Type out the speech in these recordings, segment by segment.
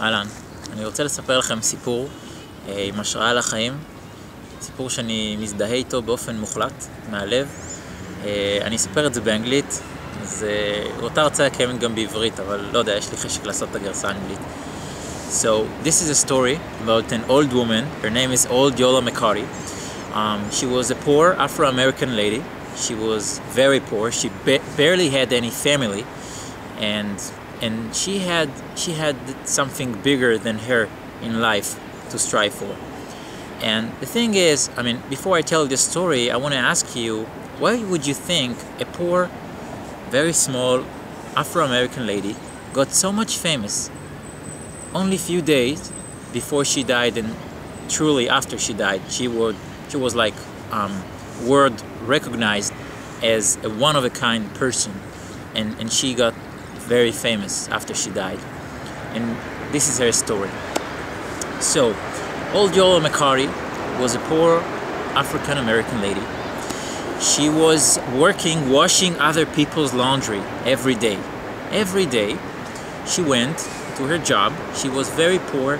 אהלן, אני רוצה לספר לכם סיפור עם השראה לחיים, סיפור שאני מזדהה איתו באופן מוחלט, מהלב. אני אספר את זה באנגלית, אז אותה הרצאה קיימת גם בעברית, אבל לא יודע, יש לי חשק לעשות את הגרסה האנגלית. So, this is a story about an old woman. Her name is old Yola McCarty. She was a poor Afro-American lady. She was very poor. She barely had any family, and she had something bigger than her in life to strive for. And the thing is, I mean, before I tell this story, I want to ask you, why would you think a poor, very small Afro-American lady got so much famous only a few days before she died, and truly after she died, she was like world recognized as a one-of-a-kind person, and she got very famous after she died. And this is her story. So, old Yola McCarty was a poor African-American lady. She was working, washing other people's laundry every day. Every day, she went to her job. She was very poor.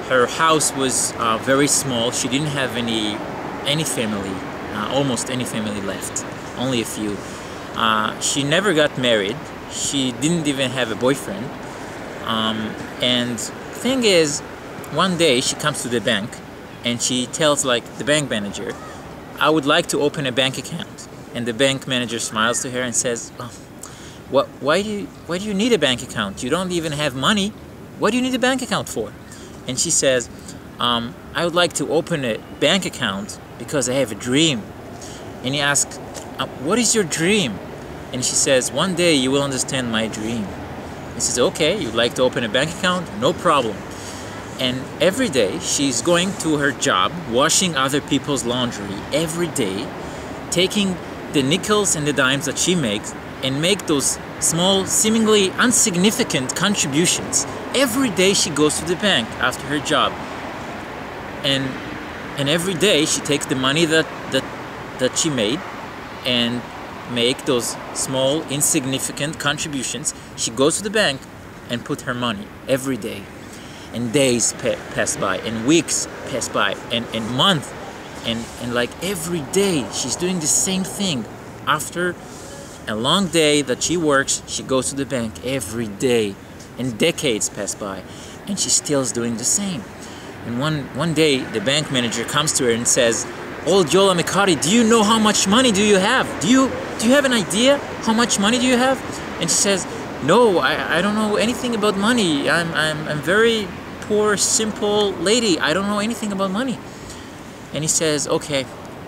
Her house was very small. She didn't have any family, almost any family left, only a few. She never got married. She didn't even have a boyfriend. And thing is, one day she comes to the bank and she tells like the bank manager, I would like to open a bank account. And the bank manager smiles to her and says, oh, why do you need a bank account? You don't even have money. What do you need a bank account for? And she says, I would like to open a bank account because I have a dream. And he asks, what is your dream? And she says, one day you will understand my dream. He says, okay, you'd like to open a bank account? No problem. And every day she's going to her job, washing other people's laundry every day, taking the nickels and the dimes that she makes and make those small, seemingly insignificant contributions. Every day she goes to the bank after her job. And every day she takes the money that she made and make those small, insignificant contributions. She goes to the bank and put her money every day. And days pass by, and weeks pass by, and months, and like every day she's doing the same thing. After a long day that she works, she goes to the bank every day, and decades pass by, and she still is doing the same. And one day the bank manager comes to her and says, old Yola McCarty, do you know how much money do you have? Do you have an idea how much money do you have? And she says, no, I don't know anything about money. I'm very poor, simple lady. I don't know anything about money. And he says, okay,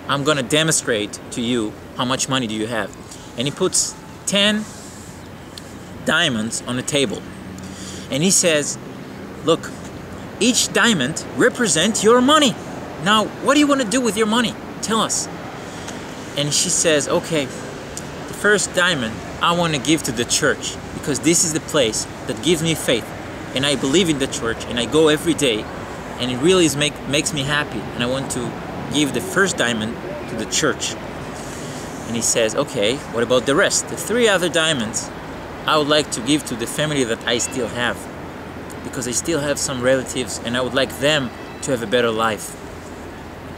I'm gonna demonstrate to you how much money do you have. And he puts 10 diamonds on the table. And he says, look, each diamond represents your money. Now, what do you want to do with your money? Tell us. And she says, okay, the first diamond I want to give to the church, because this is the place that gives me faith. And I believe in the church, and I go every day, and it really makes me happy. And I want to give the first diamond to the church. And he says, okay, what about the rest? The 3 other diamonds I would like to give to the family that I still have, because I still have some relatives, and I would like them to have a better life.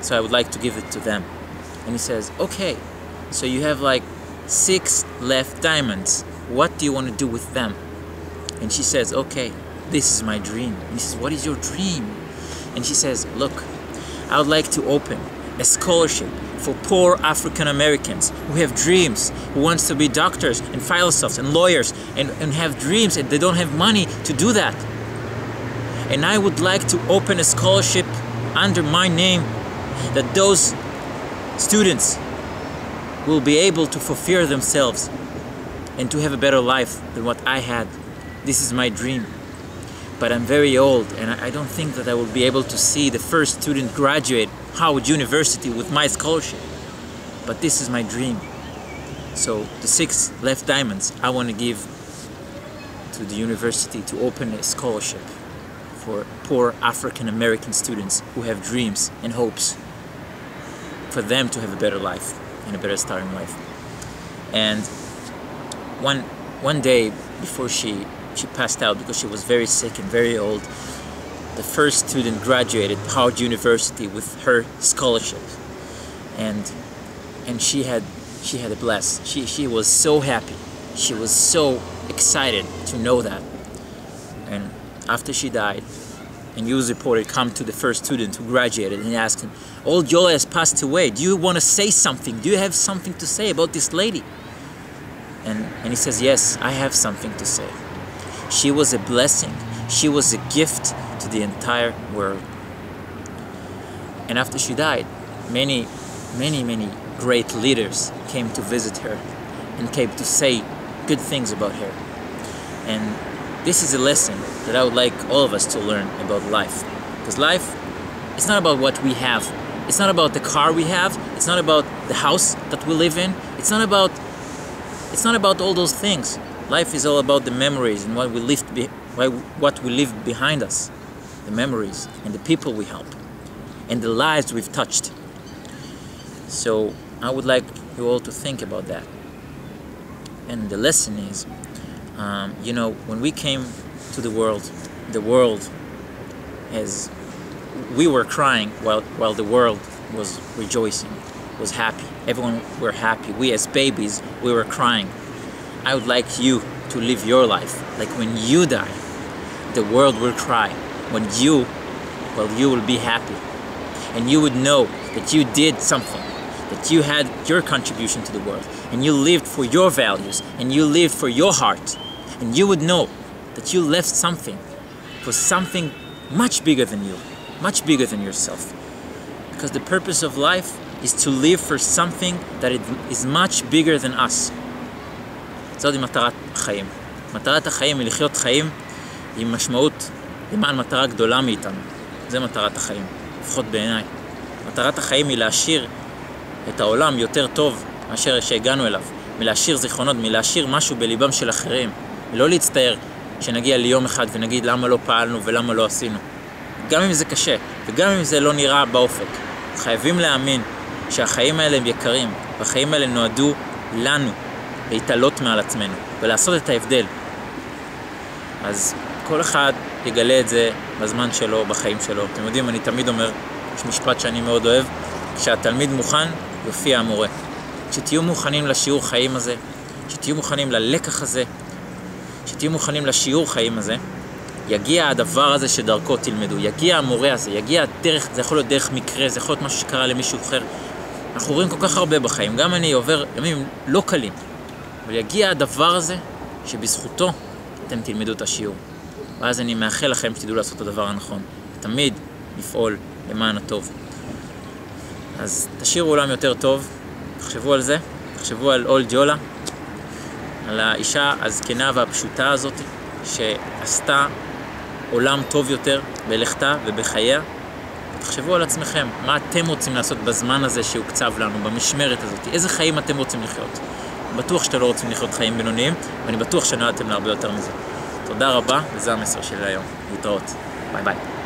So I would like to give it to them. And he says, okay, so you have like 6 left diamonds. What do you want to do with them? And she says, okay, this is my dream. And he says, what is your dream? And she says, look, I would like to open a scholarship for poor African Americans who have dreams, who wants to be doctors and philosophers and lawyers and have dreams, and they don't have money to do that. And I would like to open a scholarship under my name, that those students will be able to fulfill themselves and to have a better life than what I had. This is my dream. But I'm very old, and I don't think that I will be able to see the first student graduate Howard University with my scholarship. But this is my dream. So the 6 left diamonds I want to give to the university to open a scholarship for poor African American students who have dreams and hopes, for them to have a better life and a better start in life. And one day before she passed out, because she was very sick and very old, the first student graduated Harvard University with her scholarship, and she had a blast. She was so happy. She was so excited to know that. And after she died, a news reporter come to the first student who graduated and asked him, "Old Yola has passed away. Do you want to say something? Do you have something to say about this lady?" And he says, "Yes, I have something to say. She was a blessing. She was a gift to the entire world." And after she died, many great leaders came to visit her and came to say good things about her. And this is a lesson that I would like all of us to learn about life. Because life, it's not about what we have. It's not about the car we have. It's not about the house that we live in. It's not about all those things. Life is all about the memories and what we leave behind us. The memories and the people we help and the lives we've touched. So I would like you all to think about that. And the lesson is, when we came to the world we were crying while the world was rejoicing, was happy. Everyone were happy. We as babies, we were crying. I would like you to live your life like when you die, the world will cry. When you will be happy. And you would know that you did something, that you had your contribution to the world, and you lived for your values, and you lived for your heart, and you would know that you left something for something much bigger than you, much bigger than yourself. Because the purpose of life is to live for something that is much bigger than us. זאת היא מטרת החיים. מטרת החיים היא לחיות חיים עם משמעות למען מטרה גדולה מאיתנו. זה מטרת החיים, לפחות בעיניי. מטרת החיים היא להשאיר את העולם יותר טוב מאשר שהגענו אליו, מלהשאיר זיכרונות, מלהשאיר משהו בליבם של אחרים, ולא להצטער כשנגיע ליום אחד ונגיד למה לא פעלנו ולמה לא עשינו. גם אם זה קשה, וגם אם זה לא נראה באופק, חייבים להאמין שהחיים האלה הם יקרים, והחיים האלה נועדו לנו להתעלות מעל עצמנו, ולעשות את ההבדל. אז כל אחד יגלה את זה בזמן שלו, בחיים שלו. אתם יודעים, אני תמיד אומר, יש משפט שאני מאוד אוהב, כשהתלמיד מוכן, יופיע המורה. כשתהיו מוכנים לשיעור חיים הזה, כשתהיו מוכנים ללקח הזה, כשתהיו מוכנים לשיעור חיים הזה, יגיע הדבר הזה שדרכו תלמדו, יגיע המורה הזה, יגיע דרך, זה יכול להיות דרך מקרה, זה יכול להיות משהו שקרה למישהו אחר. אנחנו רואים כל כך הרבה בחיים, גם אני עובר ימים לא קלים, אבל יגיע הדבר הזה שבזכותו אתם תלמדו את השיעור. ואז אני מאחל לכם שתדעו לעשות את הדבר הנכון, תמיד לפעול למען הטוב. אז תשאירו עולם יותר טוב, תחשבו על זה, תחשבו על אולד יולה, על האישה הזקנה והפשוטה הזאת שעשתה עולם טוב יותר בלכתה ובחייה. תחשבו על עצמכם, מה אתם רוצים לעשות בזמן הזה שהוקצב לנו, במשמרת הזאת, איזה חיים אתם רוצים לחיות. אני בטוח שאתם לא רוצים לחיות חיים בינוניים, ואני בטוח שנועדתם להרבה יותר מזה. תודה רבה, וזה המסר שלי היום. להתראות. ביי ביי.